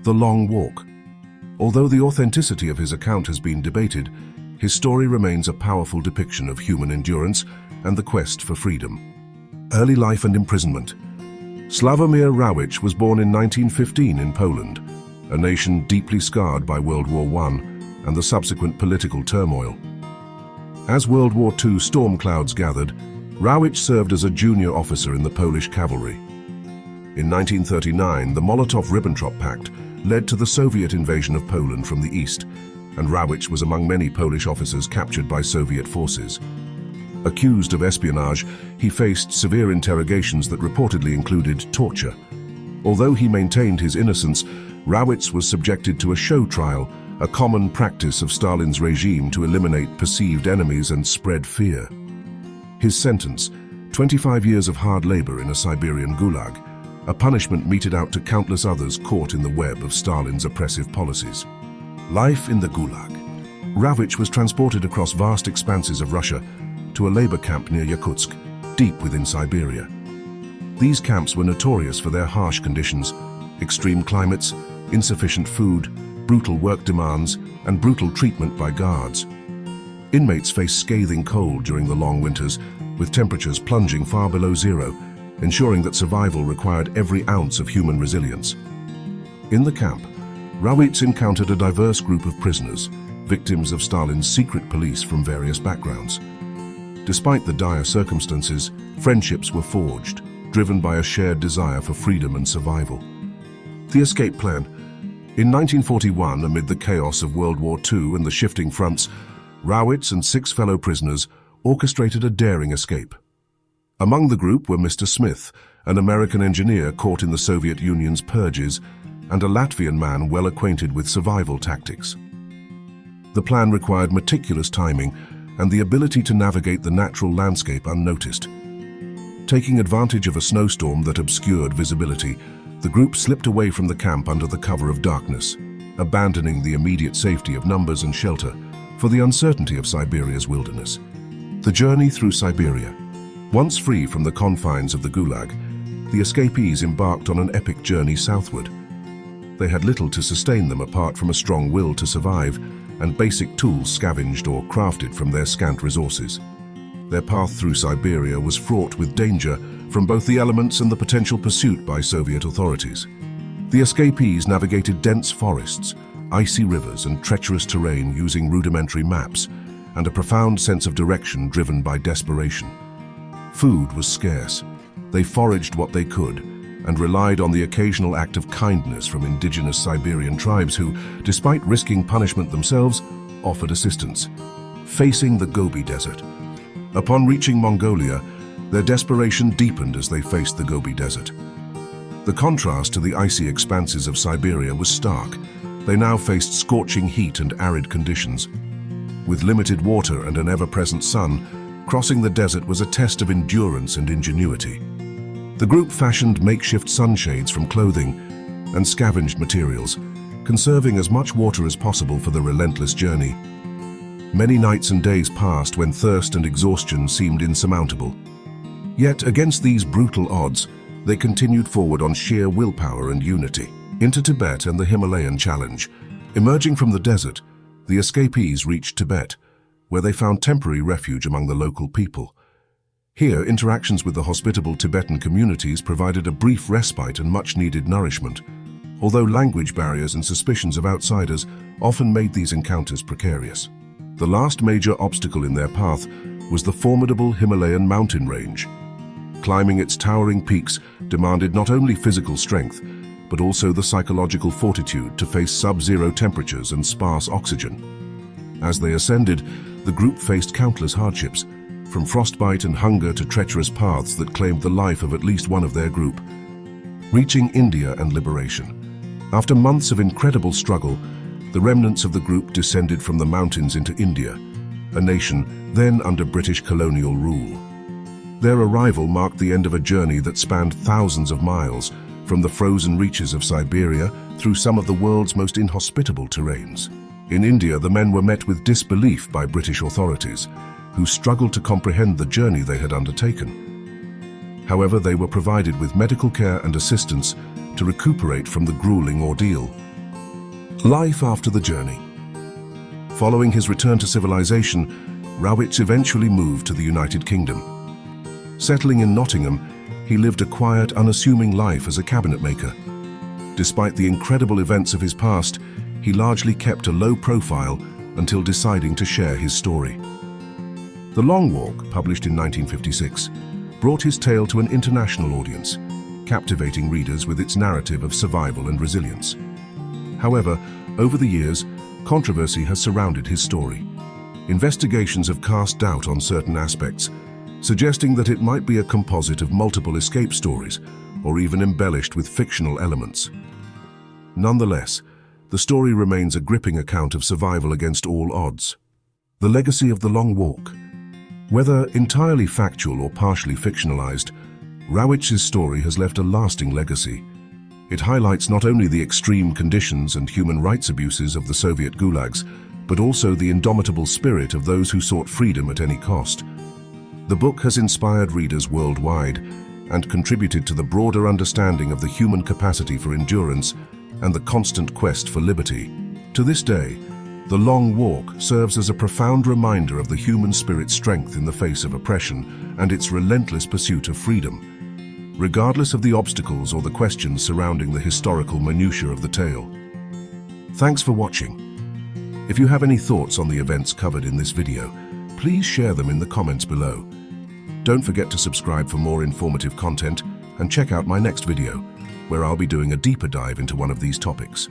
The Long Walk. Although the authenticity of his account has been debated, his story remains a powerful depiction of human endurance and the quest for freedom. Early life and imprisonment. Slavomir Rawicz was born in 1915 in Poland, a nation deeply scarred by World War I and the subsequent political turmoil. As World War II storm clouds gathered, Rawicz served as a junior officer in the Polish cavalry. In 1939, the Molotov-Ribbentrop Pact led to the Soviet invasion of Poland from the east, and Rawicz was among many Polish officers captured by Soviet forces. Accused of espionage, he faced severe interrogations that reportedly included torture. Although he maintained his innocence, Rawicz was subjected to a show trial, a common practice of Stalin's regime to eliminate perceived enemies and spread fear. His sentence, 25 years of hard labor in a Siberian Gulag, a punishment meted out to countless others caught in the web of Stalin's oppressive policies. Life in the Gulag. Rawicz was transported across vast expanses of Russia to a labor camp near Yakutsk, deep within Siberia. These camps were notorious for their harsh conditions, extreme climates, insufficient food, brutal work demands, and brutal treatment by guards. Inmates faced scathing cold during the long winters, with temperatures plunging far below zero, ensuring that survival required every ounce of human resilience. In the camp, Rawicz encountered a diverse group of prisoners, victims of Stalin's secret police from various backgrounds. Despite the dire circumstances, friendships were forged, driven by a shared desire for freedom and survival. The escape plan. In 1941, amid the chaos of World War II and the shifting fronts, Rawicz and 6 fellow prisoners orchestrated a daring escape. Among the group were Mr. Smith, an American engineer caught in the Soviet Union's purges, and a Latvian man well acquainted with survival tactics. The plan required meticulous timing and the ability to navigate the natural landscape unnoticed. Taking advantage of a snowstorm that obscured visibility, the group slipped away from the camp under the cover of darkness, abandoning the immediate safety of numbers and shelter for the uncertainty of Siberia's wilderness. The journey through Siberia. Once free from the confines of the Gulag, the escapees embarked on an epic journey southward. They had little to sustain them apart from a strong will to survive and basic tools scavenged or crafted from their scant resources. Their path through Siberia was fraught with danger from both the elements and the potential pursuit by Soviet authorities. The escapees navigated dense forests, icy rivers, and treacherous terrain using rudimentary maps and a profound sense of direction driven by desperation. Food was scarce. They foraged what they could and relied on the occasional act of kindness from indigenous Siberian tribes who, despite risking punishment themselves, offered assistance. Facing the Gobi Desert. Upon reaching Mongolia, their desperation deepened as they faced the Gobi Desert. The contrast to the icy expanses of Siberia was stark. They now faced scorching heat and arid conditions. With limited water and an ever-present sun, crossing the desert was a test of endurance and ingenuity. The group fashioned makeshift sunshades from clothing and scavenged materials, conserving as much water as possible for the relentless journey. Many nights and days passed when thirst and exhaustion seemed insurmountable. Yet, against these brutal odds, they continued forward on sheer willpower and unity. Into Tibet and the Himalayan challenge. Emerging from the desert, the escapees reached Tibet, where they found temporary refuge among the local people. Here, interactions with the hospitable Tibetan communities provided a brief respite and much-needed nourishment, although language barriers and suspicions of outsiders often made these encounters precarious. The last major obstacle in their path was the formidable Himalayan mountain range. Climbing its towering peaks demanded not only physical strength, but also the psychological fortitude to face sub-zero temperatures and sparse oxygen. As they ascended, the group faced countless hardships, from frostbite and hunger to treacherous paths that claimed the life of at least one of their group. Reaching India and liberation. After months of incredible struggle, the remnants of the group descended from the mountains into India, a nation then under British colonial rule. Their arrival marked the end of a journey that spanned thousands of miles, from the frozen reaches of Siberia through some of the world's most inhospitable terrains. In India, the men were met with disbelief by British authorities, who struggled to comprehend the journey they had undertaken. However, they were provided with medical care and assistance to recuperate from the grueling ordeal. Life after the journey. Following his return to civilization, Rawicz eventually moved to the United Kingdom. Settling in Nottingham, he lived a quiet, unassuming life as a cabinet maker. Despite the incredible events of his past, he largely kept a low profile until deciding to share his story. The Long Walk, published in 1956, brought his tale to an international audience, captivating readers with its narrative of survival and resilience. However, over the years, controversy has surrounded his story. Investigations have cast doubt on certain aspects, suggesting that it might be a composite of multiple escape stories, or even embellished with fictional elements. Nonetheless, the story remains a gripping account of survival against all odds. The legacy of the Long Walk. Whether entirely factual or partially fictionalized, Rawicz's story has left a lasting legacy. It highlights not only the extreme conditions and human rights abuses of the Soviet gulags, but also the indomitable spirit of those who sought freedom at any cost. The book has inspired readers worldwide and contributed to the broader understanding of the human capacity for endurance and the constant quest for liberty. To this day, The Long Walk serves as a profound reminder of the human spirit's strength in the face of oppression and its relentless pursuit of freedom, regardless of the obstacles or the questions surrounding the historical minutiae of the tale. Thanks for watching. If you have any thoughts on the events covered in this video, please share them in the comments below. Don't forget to subscribe for more informative content and check out my next video, where I'll be doing a deeper dive into one of these topics.